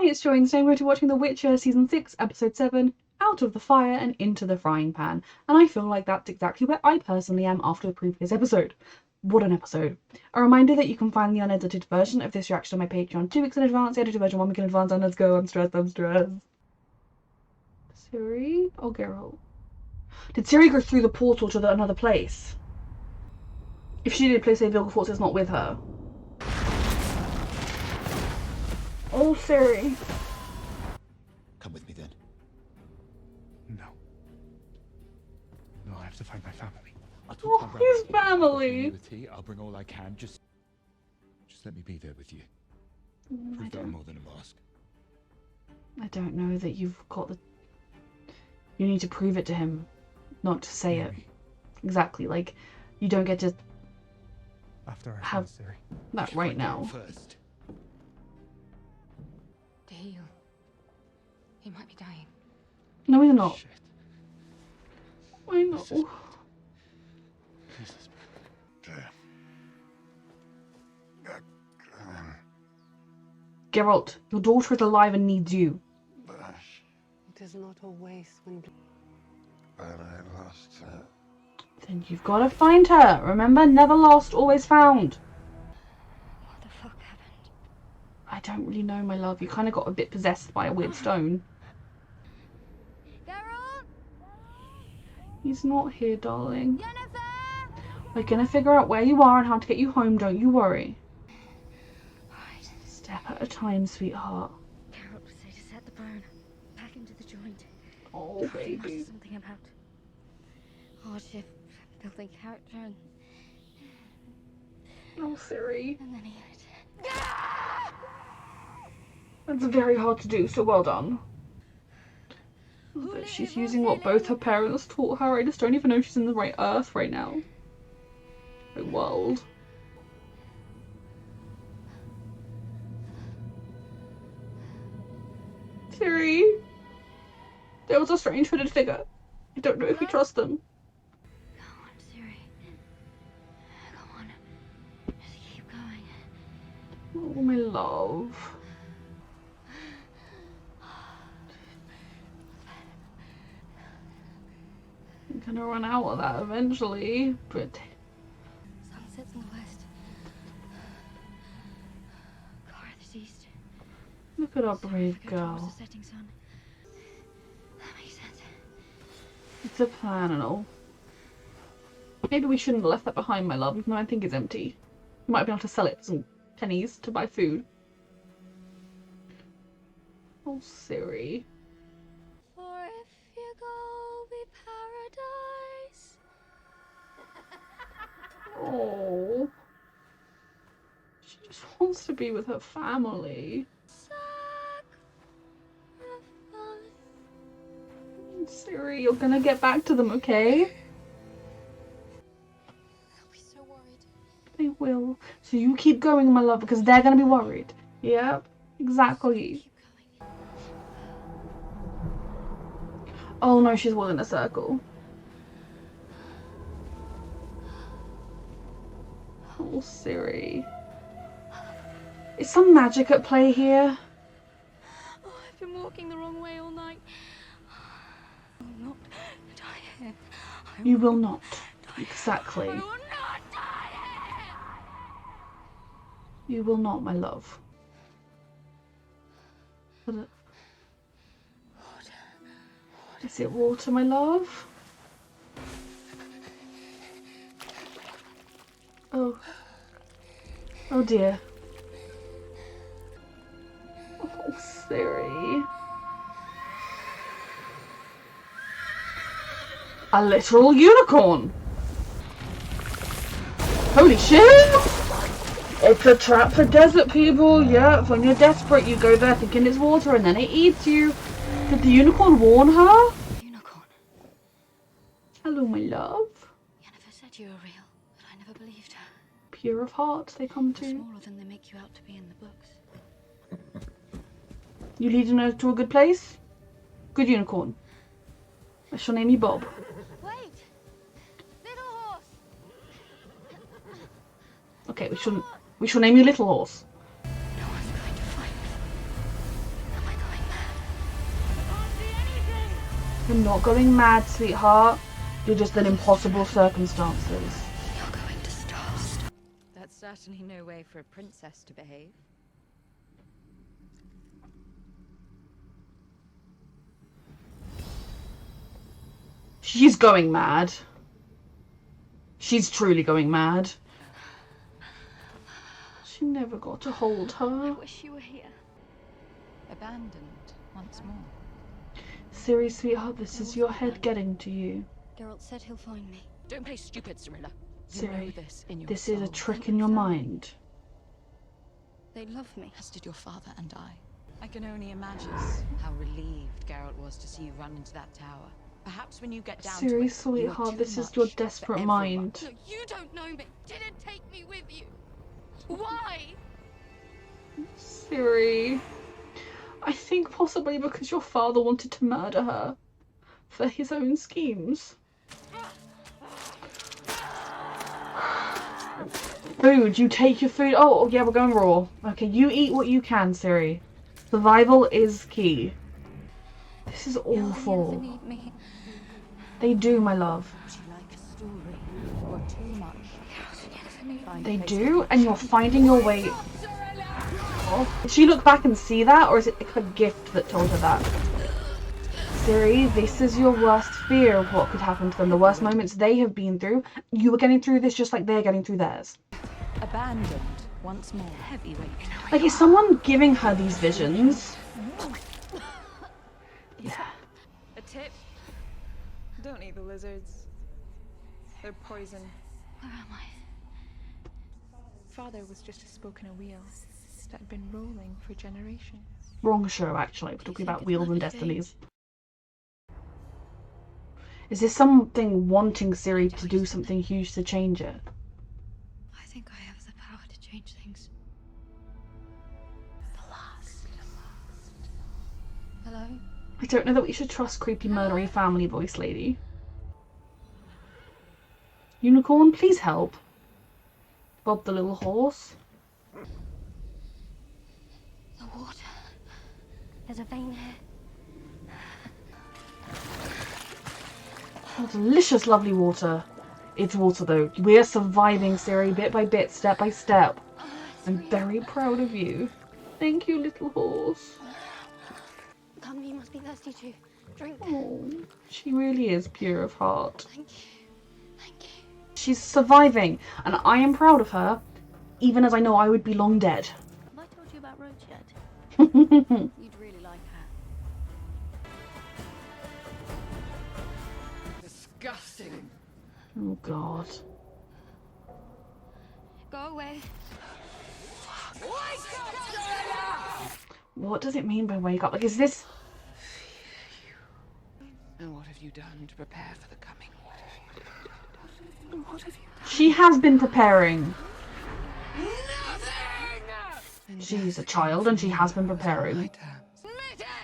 it's Joy, and today we're going to be watching The Witcher Season 6, Episode 7, Out of the Fire and Into the Frying Pan. And I feel like that's exactly where I personally am after the previous episode. What an episode. A reminder that you can find the unedited version of this reaction on my Patreon 2 weeks in advance, the edited version 1 week in advance, and let's go, I'm stressed. Ciri? Oh, Geralt. Did Ciri go through the portal to another place? If she did, please say Vilgefortz is not with her. Oh, Ciri. Come with me then. No. No, I have to find my family. I'll talk to my brother. His family. I'll bring all I can. Just let me be there with you. I Prove that I'm more than a mask. don't know that you've got the... You need to prove it to him, not to say it. Exactly, like, you don't get to After I have Ciri. that right now. First. To heal. He might be dying. No, he's not. Shit. I know. This is Geralt, your daughter is alive and needs you. It is not always when... But I lost her. Then you've got to find her. Remember, never lost, always found. What the fuck happened? I don't really know, my love. You kind of got a bit possessed by a weird stone. Geralt! He's not here, darling. Jennifer! We're gonna figure out where you are and how to get you home, don't you worry. Right. Step at a time, sweetheart. Geralt would say to set the burn back into the joint. Oh, baby. Something about hardship, building character, and Oh, Ciri. then he had... That's very hard to do, so well done. But she's using what both her parents taught her. I just don't even know she's in the right earth right now. Right world. Ciri. There was a strange hooded figure. I don't know if we trust them. Go on, Ciri. Go on. Just keep going. Oh, my love. I'm gonna run out of that eventually, but Sun sets in the west. Garth east. look at our So brave we go towards girl. the setting sun. That makes sense. It's a plan and all. Maybe we shouldn't have left that behind, my love, even though I think it's empty. We might have been able to sell it for some pennies to buy food. Oh, Ciri. For if you go, be paradise. Oh. She just wants to be with her family. Ciri, you're gonna get back to them, okay? They'll be so worried. They will. So you keep going, my love, because they're gonna be worried. Yep, exactly. Keep going. Oh no, she's all in a circle. Oh, Ciri. Is some magic at play here? Oh, I've been walking the wrong way all night. I will not die here. You will not. Exactly. I will not die here. You will not, my love. What is it, water, my love? Oh. Oh dear. Oh, Ciri. A literal unicorn! Holy shit! It's a trap for desert people, yeah. When you're desperate, you go there thinking it's water and then it eats you. Did the unicorn warn her? Unicorn. Hello, my love. Jennifer said you were real, but I never believed her. Pure of heart, they come You're to. smaller than they make you out to be in the books. You leading her to a good place? Good unicorn. I shall name you Bob. Wait! Little horse! Okay, we shall name you Little Horse. No one's going to find me. You're not going mad, sweetheart. You're just in impossible circumstances. You're going to stop. That's certainly no way for a princess to behave. She's going mad. She's truly going mad. She never got to hold I her. wish you were here. Abandoned once more. Siri, sweetheart, this is your head getting to you. Geralt said he'll find me. Don't play stupid, Cirilla. You know Siri, this in your this is a soul. trick in your mind. They love me. As did your father and I can only imagine how relieved Geralt was to see you run into that tower. Perhaps when you get down to Siri, it, sweetheart, this is your desperate mind. No, you don't know me. Didn't take me with you. Why? Siri, I think possibly because your father wanted to murder her for his own schemes. Food, you take your food. Oh, yeah, we're going raw. Okay, you eat what you can, Siri. Survival is key. This is awful. You need me. They do, my love. Would you like a story or too much? Find They place do, and you're finding your way. Oh. Did she look back and see that, or is it her gift that told her that? Siri, this is your worst fear of what could happen to them, the worst moments they have been through. You were getting through this just like they're getting through theirs. abandoned once more. Heavyweight. Like, is someone giving her these visions? Yeah. A tip. Don't eat the lizards. They're poison. Where am I? Father was just a spoke in a wheel that had been rolling for generations. Wrong show, actually. We're talking about Wheels and Destinies. Is this something wanting Siri to do something huge to change it? I think I have the power to change things. The last. Hello? I don't know that we should trust creepy murdery family voice lady. Unicorn, please help. Bob the little horse. The water. There's a vein here. Oh, delicious, lovely water. It's water, though. We are surviving, Siri, bit by bit, step by step. I'm very proud of you. Thank you, little horse. Come, you must be thirsty too. Drink. Oh, she really is pure of heart. Thank you. Thank you. She's surviving, and I am proud of her, even as I know I would be long dead. Have I told you about Roach yet? You'd really like her. Disgusting. Oh, God. Go away. What does it mean by wake up? Like, is this... And what have you done to prepare for the coming? What have you done? She has been preparing. And She's a child, and she has been preparing.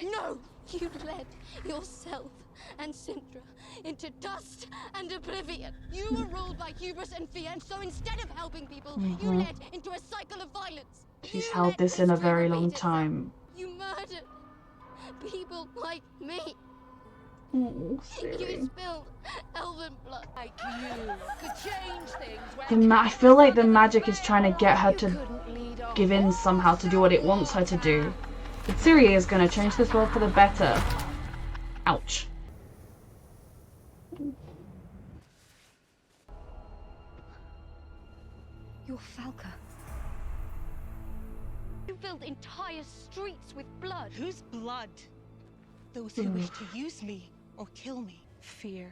No! You led yourself and Sintra into dust and oblivion. You were ruled by hubris and fear, and so instead of helping people, you led into a cycle of violence. She's You held let this in a history very repeat long itself. time. You murdered people like me. Oh, Siri. You spilled elven blood. Like you could change things. I feel like the magic is trying to get her to give in somehow to do what it wants her to do. But Siri is going to change this world for the better. Ouch. You're Falca. You filled entire streets with blood. Whose blood? Those who wish to use me or kill me. Fear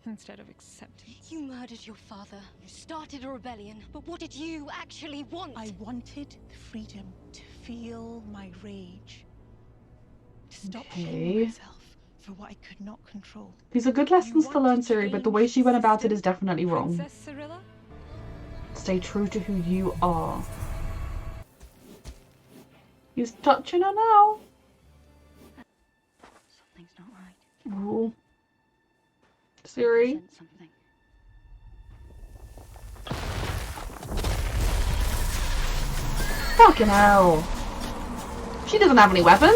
instead of acceptance. You murdered your father. You started a rebellion. But what did you actually want? I wanted the freedom to feel my rage. To stop shaming myself for what I could not control. These are good lessons to learn, Siri, but the way she went about it is definitely wrong. Princess Cirilla? Stay true to who you are. He's touching her now. Something's not right. Ooh. Siri. Sense something. Fucking hell. She doesn't have any weapons.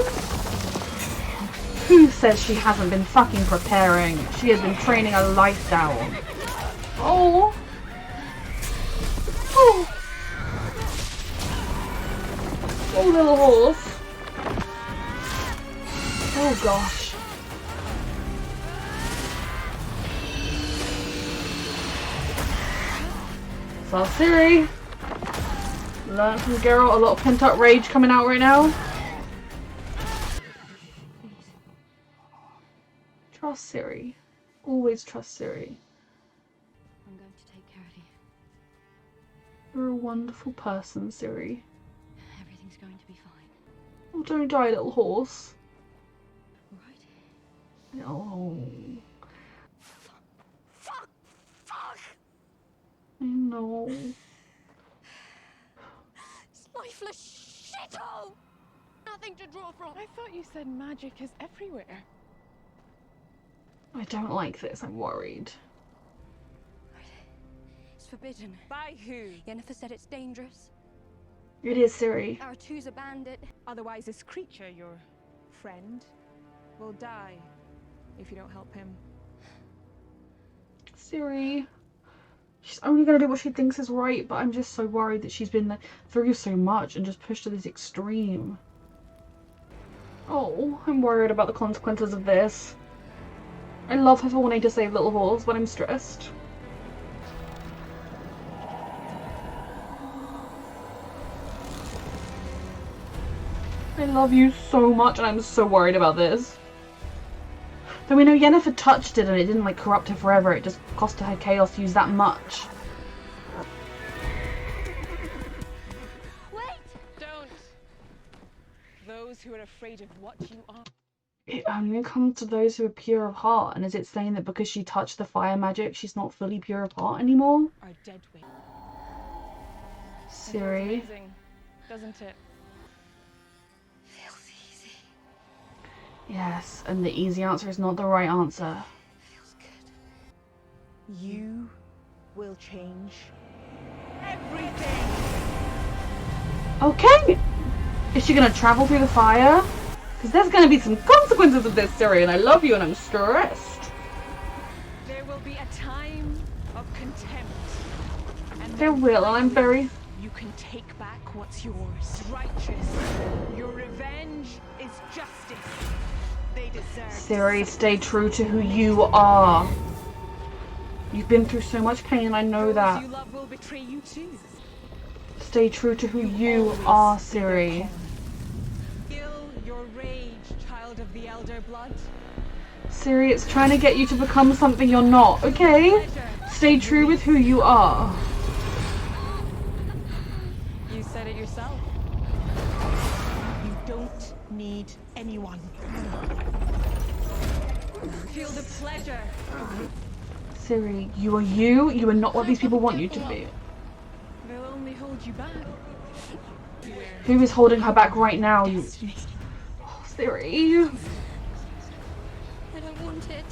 Who says she hasn't been fucking preparing? She has been training her life down. Oh. Oh. Oh, little horse. Oh gosh. So Siri. Learn from Geralt. A lot of pent up rage coming out right now. Trust Siri. Always trust Siri. I'm going to take care of you. You're a wonderful person, Siri. Everything's going to be fine. Oh, don't die, little horse. Right? Oh. Fuck! I know. It's lifeless shithole! Nothing to draw from. I thought you said magic is everywhere. I don't like this. I'm worried. It's forbidden. By who? Yennefer said it's dangerous. It is Siri. Aretuza banned it. Otherwise, this creature, your friend, will die if you don't help him. Siri. She's only gonna do what she thinks is right, but I'm just so worried that she's been like, through so much and just pushed to this extreme. Oh, I'm worried about the consequences of this. I love her for wanting to save little horse, but I'm stressed. I love you so much, and I'm so worried about this. But we know Yennefer touched it and it didn't like corrupt her forever, it just cost her chaos to use that much. Wait! Don't! Those who are afraid of what you are. It only comes to those who are pure of heart, and is it saying that because she touched the fire magic, she's not fully pure of heart anymore? Are dead weight. Siri. Amazing, doesn't it? Feels easy. Yes, and the easy answer is not the right answer. Feels good. You will change everything. Okay! Is she gonna travel through the fire? Because there's gonna be some consequences of this, Siri, and I love you and I'm stressed. There will be a time of contempt. And There then will, and I'm very... you can take back what's yours. Righteous. Your revenge is justice. They deserve. Siri, stay true to who you are. You've been through so much pain, I know Those that. you love will betray you too. Stay true to who you are, Siri. Feel your rage, child of the elder blood. Siri, it's trying to get you to become something you're not, okay? Stay true with who you are. You said it yourself. You don't need anyone. Feel the pleasure. Siri, you are you. You are not what these people want you to be. They'll only hold you back. Who is holding her back right now? You... Oh, Siri. I don't want it.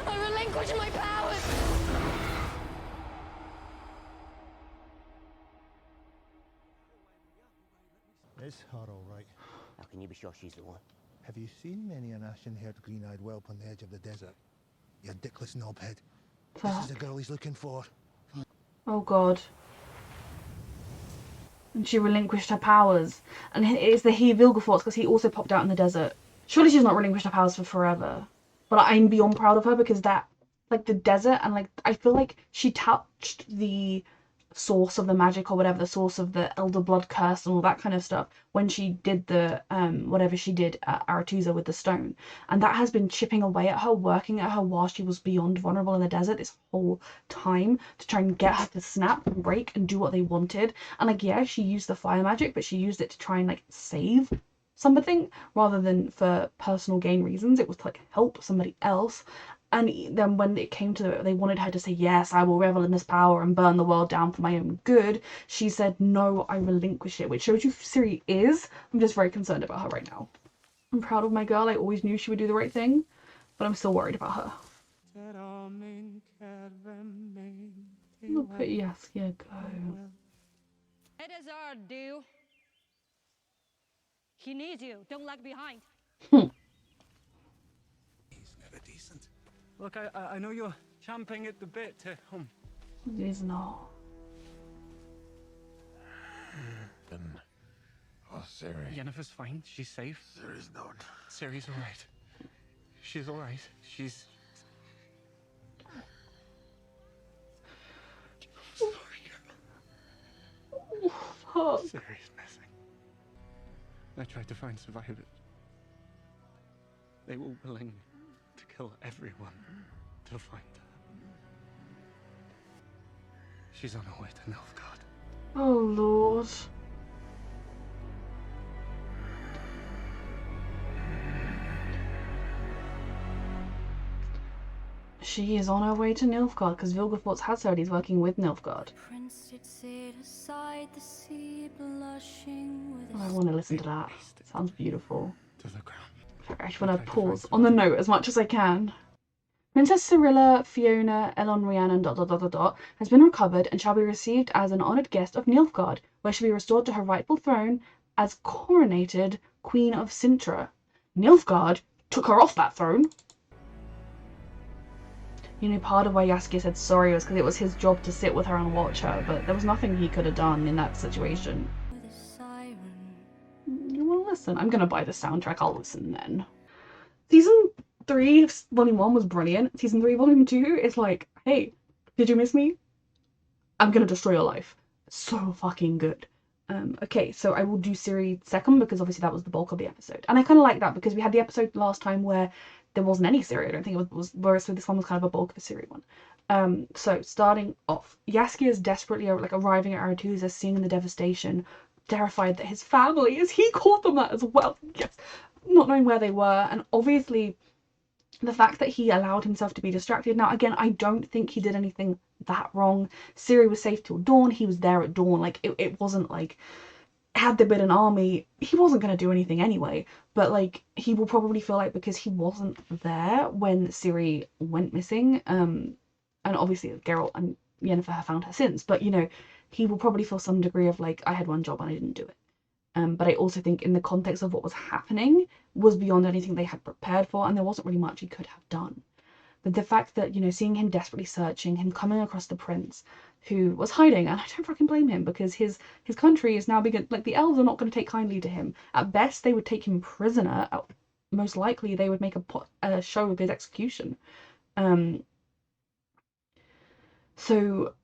I relinquish my powers! Is her all right? How can you be sure she's the one? Have you seen many an ashen-haired, green-eyed whelp on the edge of the desert? You dickless knobhead. This is the girl he's looking for. Oh god. And she relinquished her powers. And it's the he Vilgefortz because he also popped out in the desert. Surely she's not relinquished her powers for forever. But I'm beyond proud of her because that, like the desert, and like I feel like she touched the source of the magic or whatever, the source of the elder blood curse and all that kind of stuff when she did the whatever she did at Aretuza with the stone, and that has been chipping away at her, working at her while she was beyond vulnerable in the desert this whole time to try and get her to snap and break and do what they wanted. And like, yeah, she used the fire magic, but she used it to try and like save something rather than for personal gain reasons. It was to like help somebody else. And then when it came to it, they wanted her to say, yes, I will revel in this power and burn the world down for my own good. She said, no, I relinquish it, which shows you who Siri is. I'm just very concerned about her right now. I'm proud of my girl. I always knew she would do the right thing, but I'm still worried about her. Look at Yaskia go. It is our due. He needs you. Don't lag behind. decent. Look, I know you're champing at the bit to It is not. Oh, Siri. Yennefer's fine. She's safe. Siri's not. Ciri's alright. She's alright. She's... Oh, Ciri's missing. I tried to find survivors. They were willing to kill everyone to find her. She's on her way to Nilfgaard. oh Lord. She is on her way to Nilfgaard because Vilgefortz has heard he's working with Nilfgaard. I want to listen to that. Sounds beautiful. To the ground. I just want to pause on the note as much as I can. Princess Cyrilla, Fiona, Elon Rhiannon, ... has been recovered and shall be received as an honoured guest of Nilfgaard, where she'll be restored to her rightful throne as coronated Queen of Sintra. Nilfgaard took her off that throne. You know, part of why Jaskier said sorry was because it was his job to sit with her and watch her, but there was nothing he could have done in that situation. You want to listen? I'm going to buy the soundtrack, I'll listen then. Season 3, Volume 1 was brilliant. Season 3, Volume 2 is like, hey, did you miss me? I'm going to destroy your life. So fucking good. Okay, so I will do Ciri second because obviously that was the bulk of the episode. And I kind of like that because we had the episode last time where there wasn't any Ciri. I don't think it was, whereas so this one was kind of a bulk of a Ciri one. So starting off, Jaskier is desperately like arriving at Aretuza, seeing the devastation, terrified that his family, as he called them that as well, yes, not knowing where they were, and obviously the fact that he allowed himself to be distracted. Now again, I don't think he did anything that wrong. Ciri was safe till dawn. He was there at dawn. Like it wasn't like, had there been an army, he wasn't going to do anything anyway, but like he will probably feel like because he wasn't there when Ciri went missing, and obviously Geralt and Yennefer have found her since, but you know, he will probably feel some degree of like, I had one job and I didn't do it. But I also think in the context of what was happening was beyond anything they had prepared for, and there wasn't really much he could have done. But the fact that, you know, seeing him desperately searching, him coming across the prince who was hiding, and I don't fucking blame him because his country is now begin, like the elves are not going to take kindly to him. At best they would take him prisoner. Most likely they would make a show of his execution. So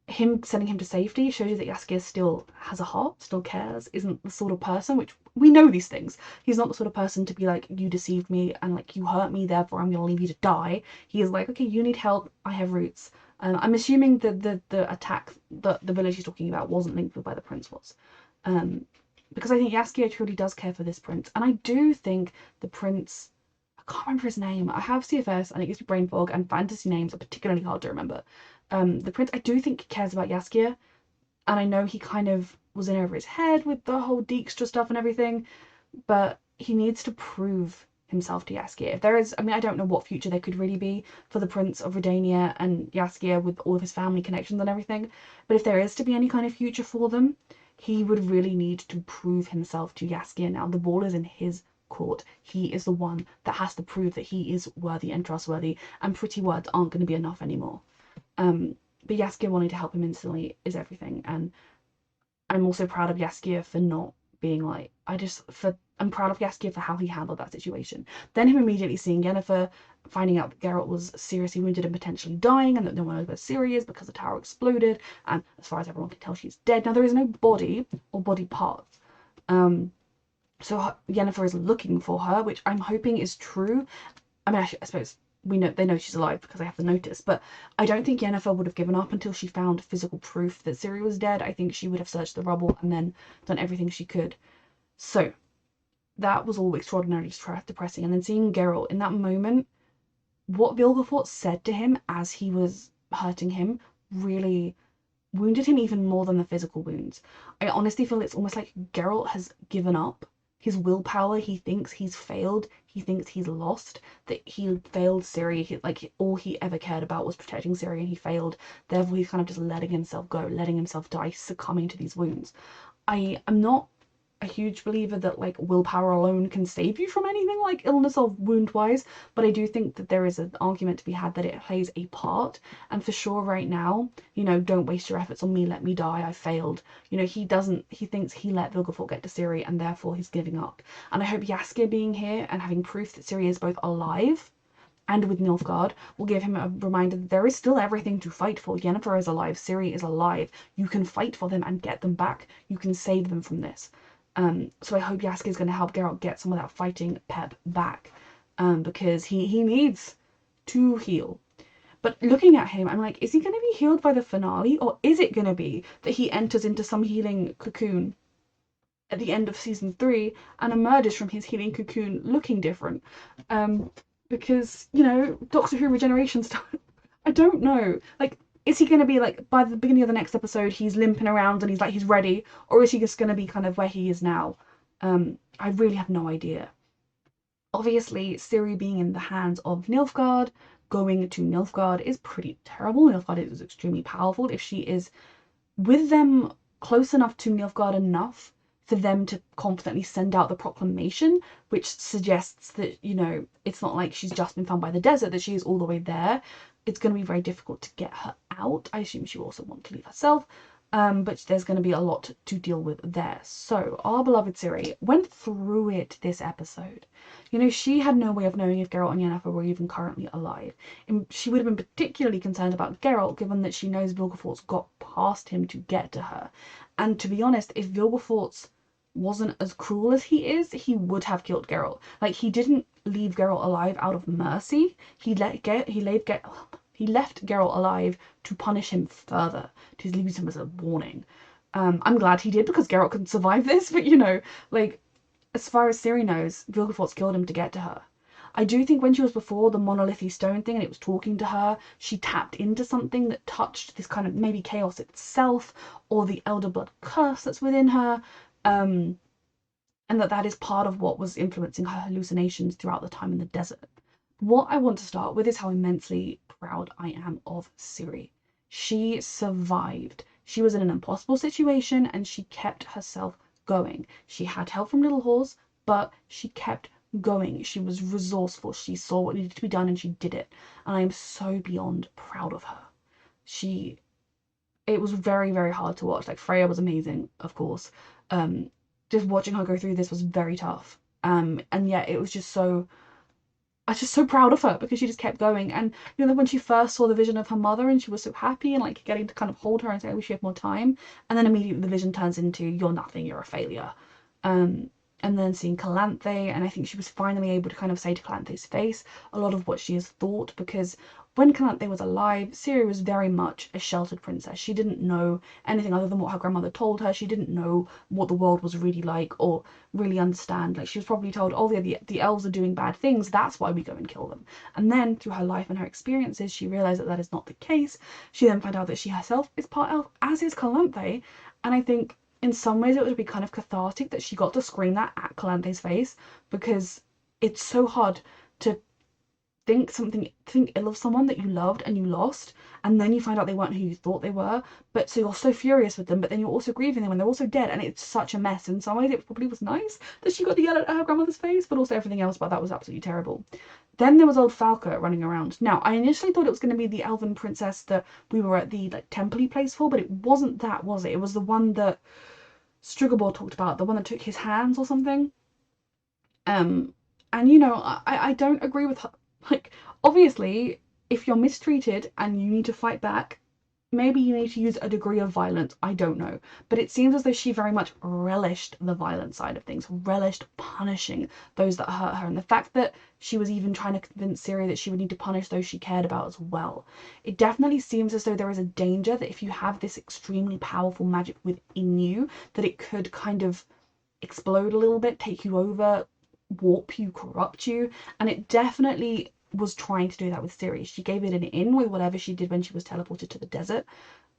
him sending him to safety shows you that Jaskier still has a heart, still cares, isn't the sort of person, which we know these things. He's not the sort of person to be like, you deceived me and like you hurt me, therefore I'm going to leave you to die. He is like, okay, you need help, I have roots. I'm assuming that the attack, the village he's talking about wasn't linked with where the prince was. Because I think Jaskier truly does care for this prince. And I do think the prince, I can't remember his name. I have CFS and it gives me brain fog, and fantasy names are particularly hard to remember. The prince, I do think cares about Jaskier, and I know he kind of was in over his head with the whole Dijkstra stuff and everything, but he needs to prove himself to Jaskier. If there is, I mean, I don't know what future there could really be for the Prince of Redania and Jaskier with all of his family connections and everything, but if there is to be any kind of future for them, he would really need to prove himself to Jaskier. Now, the ball is in his court. He is the one that has to prove that he is worthy and trustworthy, and pretty words aren't going to be enough anymore. But Jaskier wanting to help him instantly is everything, and I'm also proud of Jaskier for not being like, I'm proud of Jaskier for how he handled that situation. Then him immediately seeing Yennefer, finding out that Geralt was seriously wounded and potentially dying, and that no one knows where Ciri is because the tower exploded, and as far as everyone can tell, she's dead. Now, there is no body or body parts. So Yennefer is looking for her, which I'm hoping is true. I mean, I suppose they know she's alive because I have the notice, but I don't think Yennefer would have given up until she found physical proof that Ciri was dead. I think she would have searched the rubble and then done everything she could. So that was all extraordinarily depressing. And then seeing Geralt in that moment, what Vilgefortz said to him as he was hurting him really wounded him even more than the physical wounds. I honestly feel it's almost like Geralt has given up his willpower. He thinks he's failed. He thinks he's lost, that he failed Ciri. Like, all he ever cared about was protecting Ciri, and he failed. Therefore, he's kind of just letting himself go, letting himself die, succumbing to these wounds. I'm not a huge believer that like willpower alone can save you from anything like illness or wound wise, but I do think that there is an argument to be had that it plays a part. And for sure right now, you know, don't waste your efforts on me, let me die, I failed. You know, he thinks he let Vilgefortz get to Ciri and therefore he's giving up. And I hope Jaskier being here and having proof that Ciri is both alive and with Nilfgaard will give him a reminder that there is still everything to fight for. Yennefer is alive, Ciri is alive. You can fight for them and get them back. You can save them from this. So I hope Jaskier is going to help Geralt get some of that fighting pep back, because he needs to heal. But looking at him, I'm like, is he going to be healed by the finale, or is it going to be that he enters into some healing cocoon at the end of season 3 and emerges from his healing cocoon looking different? Because, you know, Doctor Who regeneration stuff, I don't know. Like, is he going to be like, by the beginning of the next episode, he's limping around and he's ready? Or is he just going to be kind of where he is now? I really have no idea. Obviously, Ciri being in the hands of Nilfgaard, going to Nilfgaard is pretty terrible. Nilfgaard is extremely powerful. If she is with them close enough to Nilfgaard enough for them to confidently send out the proclamation, which suggests that, you know, it's not like she's just been found by the desert, that she is all the way there. It's going to be very difficult to get her out. I assume she will also want to leave herself, but there's going to be a lot to deal with there. So our beloved Ciri went through it this episode. You know, she had no way of knowing if Geralt and Yennefer were even currently alive. And she would have been particularly concerned about Geralt, given that she knows Vilgefortz got past him to get to her. And to be honest, if Vilgefortz wasn't as cruel as he is, he would have killed Geralt. Like, he didn't leave Geralt alive out of mercy. He left Geralt alive to punish him further, to leave him as a warning. I'm glad he did, because Geralt couldn't survive this, but you know, like, as far as Ciri knows, Vilgefortz killed him to get to her. I do think when she was before the monolithy stone thing and it was talking to her, she tapped into something that touched this kind of maybe chaos itself, or the Elder Blood curse that's within her. And that is part of what was influencing her hallucinations throughout the time in the desert. What I want to start with is how immensely proud I am of Ciri. She survived. She was in an impossible situation and she kept herself going. She had help from Little Horse, but she kept going. She was resourceful. She saw what needed to be done and she did it. And I am so beyond proud of her. It was very, very hard to watch. Like, Freya was amazing, of course. Just watching her go through this was very tough. And yet it was just so... I was just so proud of her because she just kept going. And, you know, when she first saw the vision of her mother and she was so happy and, like, getting to kind of hold her and say, I wish you had more time. And then immediately the vision turns into, you're nothing, you're a failure. And then seeing Calanthe, and I think she was finally able to kind of say to Calanthe's face a lot of what she has thought, because when Calanthe was alive, Ciri was very much a sheltered princess. She didn't know anything other than what her grandmother told her. She didn't know what the world was really like or really understand. Like, she was probably told, oh, the elves are doing bad things, that's why we go and kill them. And then through her life and her experiences, she realized that that is not the case. She then found out that she herself is part elf, as is Calanthe. And I think in some ways it would be kind of cathartic that she got to scream that at Calanthe's face, because it's so hard to think ill of someone that you loved and you lost, and then you find out they weren't who you thought they were, but so you're so furious with them, but then you're also grieving them when they're also dead, and it's such a mess. In some ways it probably was nice that she got to yell at her grandmother's face, but also everything else about that was absolutely terrible. Then there was old Falca running around. Now, I initially thought it was going to be the elven princess that we were at the Temple place for, but it wasn't that, was it? It was the one that Strigobor talked about, the one that took his hands or something. And you know, I don't agree with her. Like, obviously, if you're mistreated and you need to fight back, maybe you need to use a degree of violence, I don't know. But it seems as though she very much relished the violent side of things, relished punishing those that hurt her. And the fact that she was even trying to convince Ciri that she would need to punish those she cared about as well. It definitely seems as though there is a danger that if you have this extremely powerful magic within you, that it could kind of explode a little bit, take you over, warp you, corrupt you. And it definitely was trying to do that with Ciri. She gave it an in with whatever she did when she was teleported to the desert,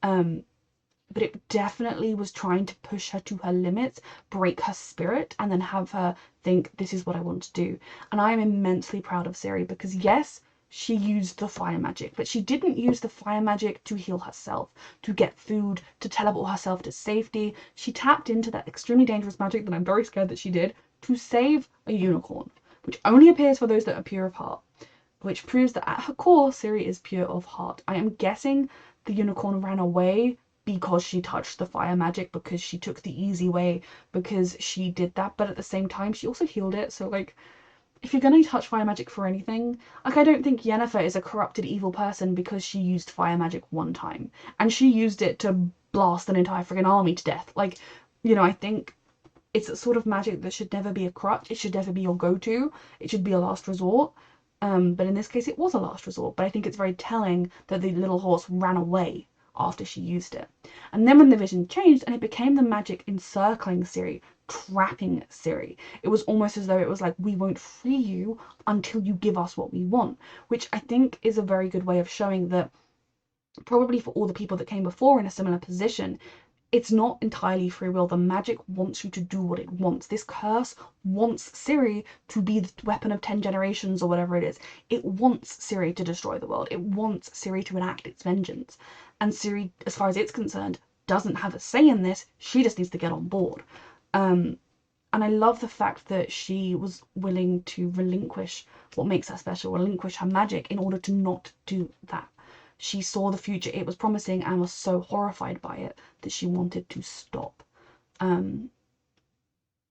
but it definitely was trying to push her to her limits, break her spirit, and then have her think, this is what I want to do. And I am immensely proud of Ciri, because yes, she used the fire magic, but she didn't use the fire magic to heal herself, to get food, to teleport herself to safety. She tapped into that extremely dangerous magic that I'm very scared that she did to save a unicorn, which only appears for those that are pure of heart, which proves that at her core, Ciri is pure of heart. I am guessing the unicorn ran away because she touched the fire magic, because she took the easy way, because she did that, but at the same time, she also healed it, so, like, if you're gonna touch fire magic for anything, like, I don't think Yennefer is a corrupted evil person because she used fire magic one time, and she used it to blast an entire friggin' army to death. Like, you know, I think it's a sort of magic that should never be a corrupt, it should never be your go-to, it should be a last resort. But in this case, it was a last resort. But I think it's very telling that the little horse ran away after she used it. And then when the vision changed and it became the magic encircling Ciri, trapping Ciri, it was almost as though it was like, we won't free you until you give us what we want, which I think is a very good way of showing that probably for all the people that came before in a similar position, it's not entirely free will. The magic wants you to do what it wants. This curse wants Ciri to be the weapon of 10 generations or whatever it is. It wants Ciri to destroy the world. It wants Ciri to enact its vengeance. And Ciri, as far as it's concerned, doesn't have a say in this. She just needs to get on board. And I love the fact that she was willing to relinquish what makes her special, relinquish her magic in order to not do that. She saw the future it was promising and was so horrified by it that she wanted to stop.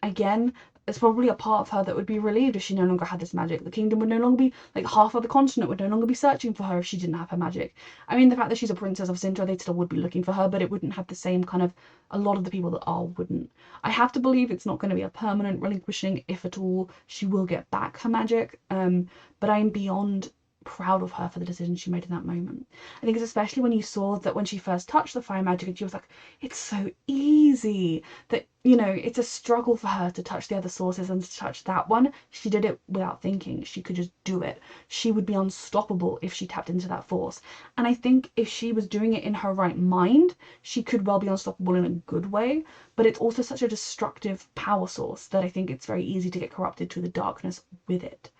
Again, there's probably a part of her that would be relieved if she no longer had this magic. The kingdom would no longer be, like, half of the continent would no longer be searching for her if she didn't have her magic. I mean, the fact that she's a princess of Sintra, they still would be looking for her, but it wouldn't have the same kind of, a lot of the people that are wouldn't. I have to believe it's not going to be a permanent relinquishing, if at all. She will get back her magic, but I'm beyond proud of her for the decision she made in that moment. I think it's especially when you saw that when she first touched the fire magic and she was like, it's so easy, that, you know, it's a struggle for her to touch the other sources, and to touch that one, she did it without thinking. She could just do it. She would be unstoppable if she tapped into that force. And I think if she was doing it in her right mind, she could well be unstoppable in a good way, but it's also such a destructive power source that I think it's very easy to get corrupted to the darkness with it.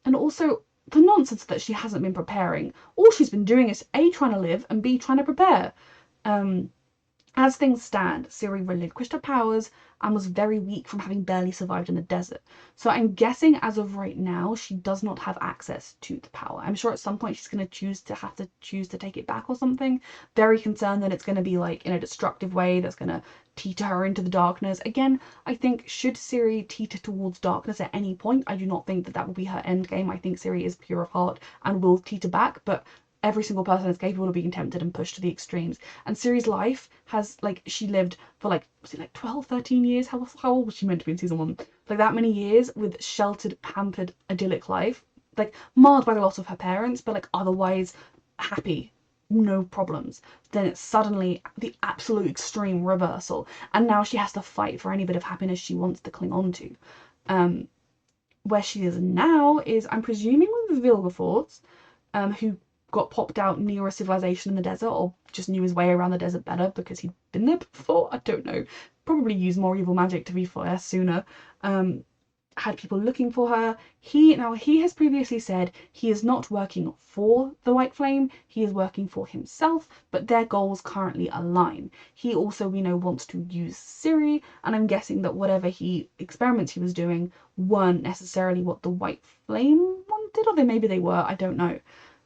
And also, the nonsense that she hasn't been preparing. All she's been doing is A, trying to live, and B, trying to prepare. As things stand, Ciri relinquished her powers and was very weak from having barely survived in the desert. So I'm guessing as of right now, she does not have access to the power. I'm sure at some point she's going to choose to take it back or something. Very concerned that it's going to be like in a destructive way that's going to teeter her into the darkness. Again, I think should Ciri teeter towards darkness at any point, I do not think that will be her end game. I think Ciri is pure of heart and will teeter back, but every single person is capable of being tempted and pushed to the extremes. And Ciri's life has, like, she lived for, like, was it like 12, 13 years? How old was she meant to be in season 1? Like, that many years with sheltered, pampered, idyllic life. Like, marred by the loss of her parents, but, like, otherwise happy. No problems. Then it's suddenly the absolute extreme reversal. And now she has to fight for any bit of happiness she wants to cling on to. Where she is now is, I'm presuming, with the Vilgeforts, who got popped out near a civilization in the desert, or just knew his way around the desert better because he'd been there before. I don't know. Probably used more evil magic, to be fair, sooner. Had people looking for her. He has previously said he is not working for the White Flame, he is working for himself, but their goals currently align. He also, we know, wants to use Ciri, and I'm guessing that whatever experiments he was doing weren't necessarily what the White Flame wanted, or maybe they were, I don't know.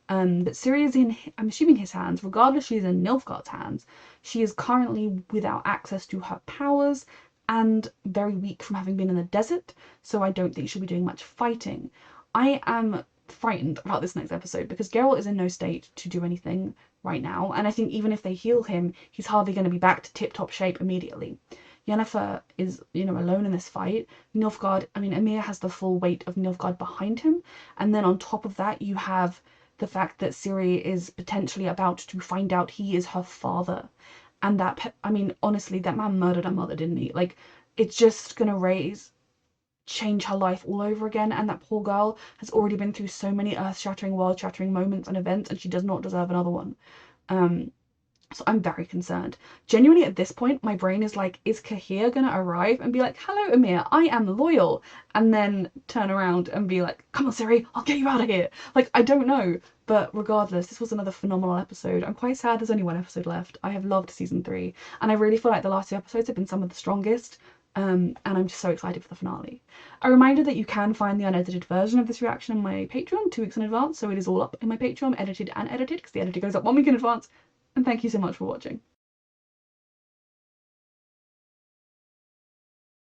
But Ciri is in, I'm assuming, his hands. Regardless, she is in Nilfgaard's hands. She is currently without access to her powers and very weak from having been in the desert, so I don't think she'll be doing much fighting. I am frightened about this next episode because Geralt is in no state to do anything right now, and I think even if they heal him, he's hardly going to be back to tip-top shape immediately. Yennefer is, alone in this fight. Nilfgaard, Emir has the full weight of Nilfgaard behind him, and then on top of that, you have the fact that Ciri is potentially about to find out he is her father. And that, honestly, that man murdered her mother, didn't he? Like, it's just gonna change her life all over again. And that poor girl has already been through so many earth-shattering, world-shattering moments and events, and she does not deserve another one. So I'm very concerned. Genuinely at this point, my brain is like, is Kahir gonna arrive and be like, hello Amir, I am loyal, and then turn around and be like, come on Siri, I'll get you out of here. Like, I don't know. But regardless, this was another phenomenal episode. I'm quite sad there's only one episode left. I have loved season 3, and I really feel like the last 2 episodes have been some of the strongest. And I'm just so excited for the finale. A reminder that you can find the unedited version of this reaction on my Patreon 2 weeks in advance, so it is all up in my Patreon, edited and edited, because the editor goes up 1 week in advance. And thank you so much for watching.